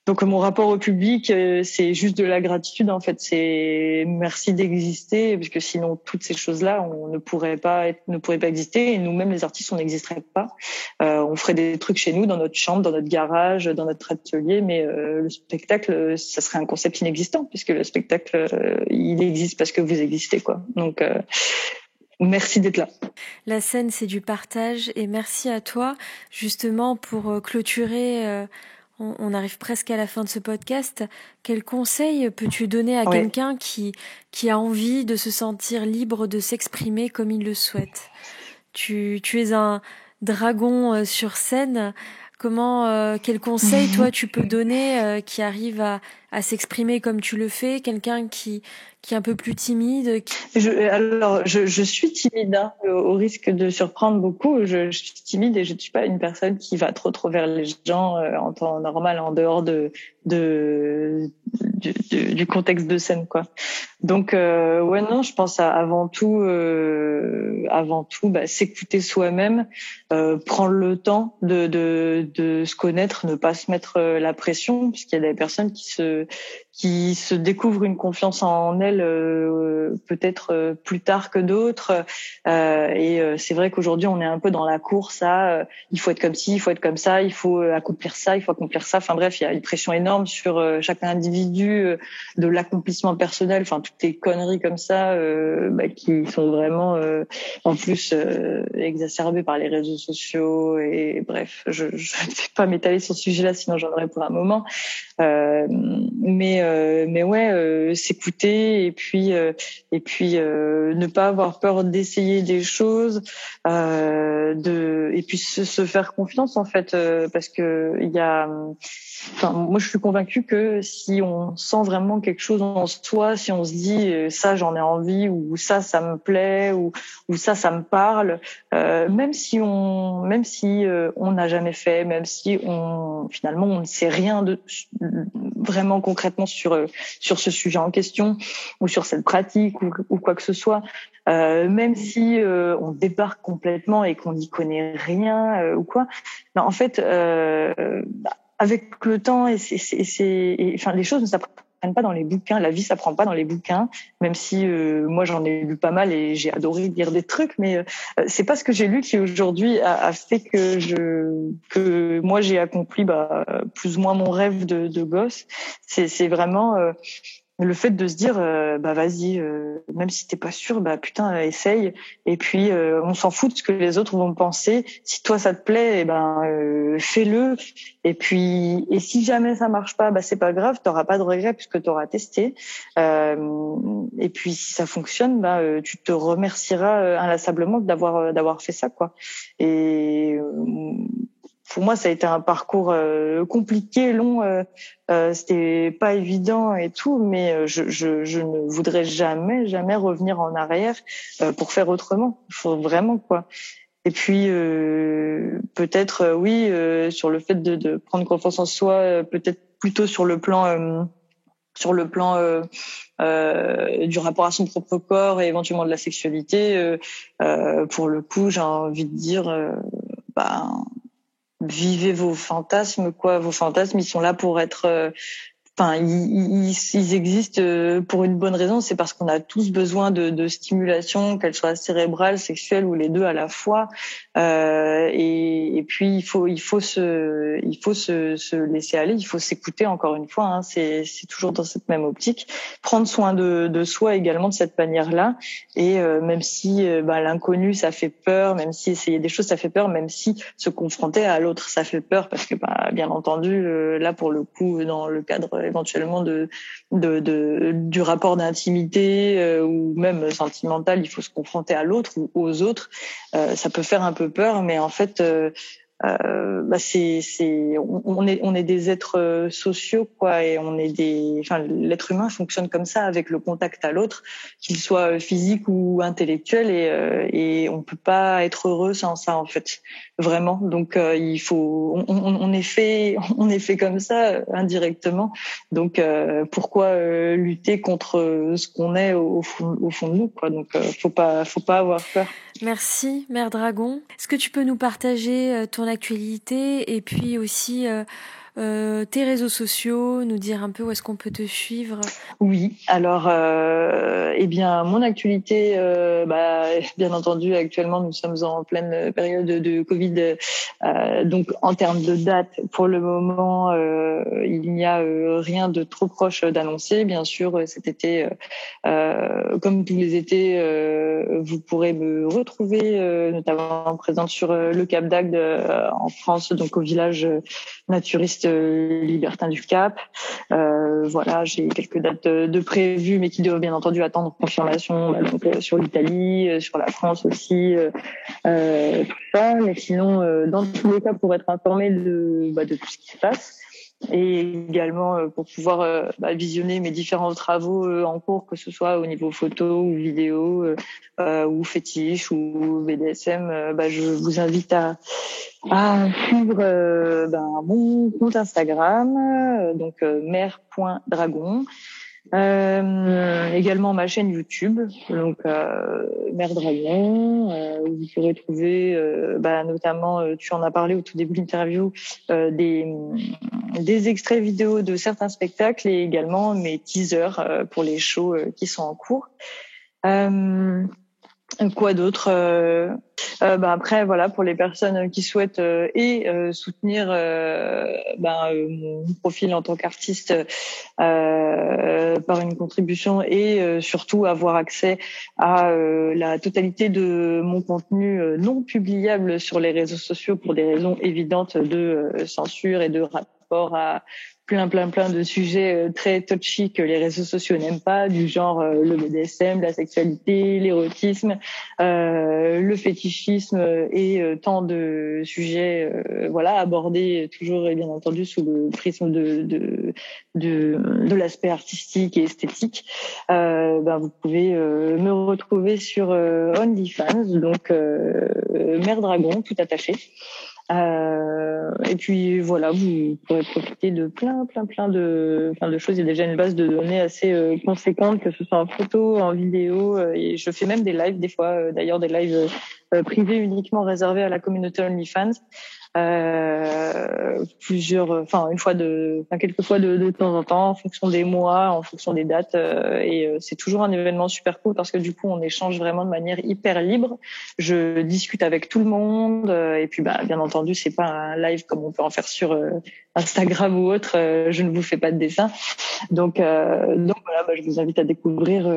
Donc mon rapport au public, c'est juste de la gratitude, en fait. C'est merci d'exister, parce que sinon toutes ces choses-là, on ne pourrait pas exister, et nous-mêmes les artistes, on n'existerait pas. On ferait des trucs chez nous, dans notre chambre, dans notre garage, dans notre atelier, mais le spectacle, ça serait un concept inexistant, puisque le spectacle, il existe parce que vous existez, quoi. Donc merci d'être là. La scène, c'est du partage, et merci à toi, justement, pour clôturer. On arrive presque à la fin de ce podcast. Quel conseil peux-tu donner à quelqu'un qui a envie de se sentir libre de s'exprimer comme il le souhaite? Tu es un dragon sur scène. Quel conseil, toi, tu peux donner qui arrive à s'exprimer comme tu le fais? Quelqu'un qui est un peu plus timide. Je suis timide, hein, au risque de surprendre beaucoup. Je suis timide et je ne suis pas une personne qui va trop vers les gens en temps normal, en dehors du contexte de scène, quoi. Donc non, je pense avant tout s'écouter soi-même, prendre le temps de se connaître, ne pas se mettre la pression, puisqu'il y a des personnes qui se découvrent une confiance en elles peut-être plus tard que d'autres, et c'est vrai qu'aujourd'hui on est un peu dans la course à il faut être comme ci, il faut être comme ça, il faut accomplir ça, il faut accomplir ça. Enfin bref, il y a une pression énorme sur chaque individu, de l'accomplissement personnel, enfin toutes les conneries comme ça qui sont vraiment en plus exacerbées par les réseaux sociaux. Et bref, je ne vais pas m'étaler sur ce sujet-là, sinon j'en aurais pour un moment. Mais mais ouais, s'écouter et puis ne pas avoir peur d'essayer des choses, et puis se faire confiance en fait, parce que il y a, enfin moi je suis convaincue que si on sent vraiment quelque chose en soi, si on se dit ça j'en ai envie, ou ça me plaît, ou ça me parle, même si on n'a jamais fait, même si finalement on ne sait rien de vraiment concrètement sur ce sujet en question, ou sur cette pratique, ou quoi que ce soit, même si on débarque complètement et qu'on n'y connaît rien, ou quoi, ben, en fait avec le temps, enfin les choses ne s'apprennent pas dans les bouquins, la vie s'apprend pas dans les bouquins, même si moi j'en ai lu pas mal et j'ai adoré lire des trucs, mais c'est pas ce que j'ai lu qui aujourd'hui a fait que moi j'ai accompli plus ou moins mon rêve de gosse. C'est vraiment le fait de se dire bah vas-y, même si t'es pas sûr, bah putain, essaye, et puis on s'en fout de ce que les autres vont penser. Si toi ça te plaît, fais-le, et si jamais ça marche pas, bah c'est pas grave, t'auras pas de regrets puisque t'auras testé, et puis si ça fonctionne, tu te remercieras inlassablement d'avoir fait ça, quoi. Et pour moi, ça a été un parcours compliqué, long. C'était pas évident et tout, mais je ne voudrais jamais revenir en arrière pour faire autrement. Il faut vraiment, quoi. Et puis peut-être oui, sur le fait de prendre confiance en soi, peut-être plutôt sur le plan du rapport à son propre corps et éventuellement de la sexualité. Pour le coup, j'ai envie de dire, vivez vos fantasmes, quoi. Vos fantasmes, ils sont là pour être, ils existent pour une bonne raison. C'est parce qu'on a tous besoin de stimulation, qu'elle soit cérébrale, sexuelle, ou les deux à la fois. Et puis il faut se laisser aller. Il faut s'écouter, encore une fois. Hein, c'est toujours dans cette même optique. Prendre soin de soi également de cette manière-là. Et même si l'inconnu ça fait peur, même si essayer des choses ça fait peur, même si se confronter à l'autre ça fait peur, parce que bien entendu là pour le coup, dans le cadre éventuellement du rapport d'intimité ou même sentimental, il faut se confronter à l'autre ou aux autres. Ça peut faire un peu peur, mais en fait on est des êtres sociaux, quoi, et l'être humain fonctionne comme ça, avec le contact à l'autre, qu'il soit physique ou intellectuel, et on peut pas être heureux sans ça, en fait, vraiment. Donc on est fait comme ça indirectement. Donc pourquoi lutter contre ce qu'on est au fond de nous, quoi. Donc faut pas avoir peur. Merci, Mère Dragon. Est-ce que tu peux nous partager ton actualité et puis aussi tes réseaux sociaux, nous dire un peu où est-ce qu'on peut te suivre? Oui, alors mon actualité, bien entendu, actuellement nous sommes en pleine période de Covid, donc en termes de date, pour le moment, il n'y a rien de trop proche d'annoncer. Bien sûr, cet été, comme tous les étés, vous pourrez me retrouver, notamment présente sur le Cap d'Agde en France, donc au village naturiste libertin du Cap. Voilà, j'ai quelques dates de prévues, mais qui doivent bien entendu attendre confirmation, sur l'Italie, sur la France aussi, tout ça. Mais sinon, dans tous les cas, pour être informé de tout ce qui se passe, et également pour pouvoir visionner mes différents travaux en cours, que ce soit au niveau photo ou vidéo, ou fétiche ou BDSM, je vous invite à suivre mon compte Instagram, donc mère.dragon. Également ma chaîne YouTube, donc Mère Dragon, où vous pourrez trouver notamment, tu en as parlé au tout début de l'interview, des extraits vidéo de certains spectacles, et également mes teasers pour les shows qui sont en cours. Quoi d'autre? Après, voilà, pour les personnes qui souhaitent soutenir mon profil en tant qu'artiste par une contribution, et surtout avoir accès à la totalité de mon contenu non publiable sur les réseaux sociaux, pour des raisons évidentes de censure et de rapport à plein de sujets très touchy que les réseaux sociaux n'aiment pas, du genre le BDSM, la sexualité, l'érotisme, le fétichisme et tant de sujets abordés toujours et bien entendu sous le prisme de l'aspect artistique et esthétique. Vous pouvez me retrouver sur OnlyFans, donc Mère Dragon tout attaché. Et puis voilà, vous pourrez profiter de plein de choses. Il y a déjà une base de données assez conséquente, que ce soit en photo, en vidéo, et je fais même des lives des fois, d'ailleurs des lives privés uniquement réservés à la communauté OnlyFans. Quelques fois de temps en temps, en fonction des mois, en fonction des dates, et c'est toujours un événement super cool parce que du coup on échange vraiment de manière hyper libre. Je discute avec tout le monde, et puis bien entendu c'est pas un live comme on peut en faire sur Instagram ou autre. Je ne vous fais pas de dessin, donc voilà, je vous invite à découvrir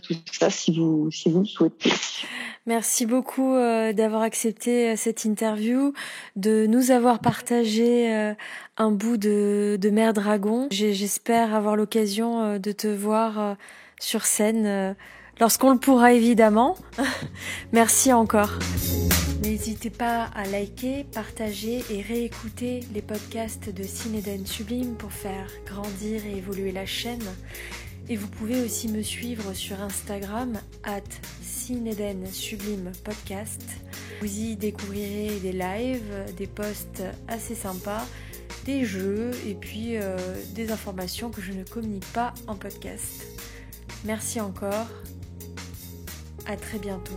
tout ça si vous le souhaitez. Merci beaucoup d'avoir accepté cette interview, de nous avoir partagé un bout de Mère Dragon. J'espère avoir l'occasion de te voir sur scène lorsqu'on le pourra évidemment. Merci encore. N'hésitez pas à liker, partager et réécouter les podcasts de Cinéden Sublime pour faire grandir et évoluer la chaîne. Et vous pouvez aussi me suivre sur Instagram @Cinéden Sublime Podcast. Vous y découvrirez des lives, des posts assez sympas, des jeux et puis des informations que je ne communique pas en podcast. Merci encore. À très bientôt.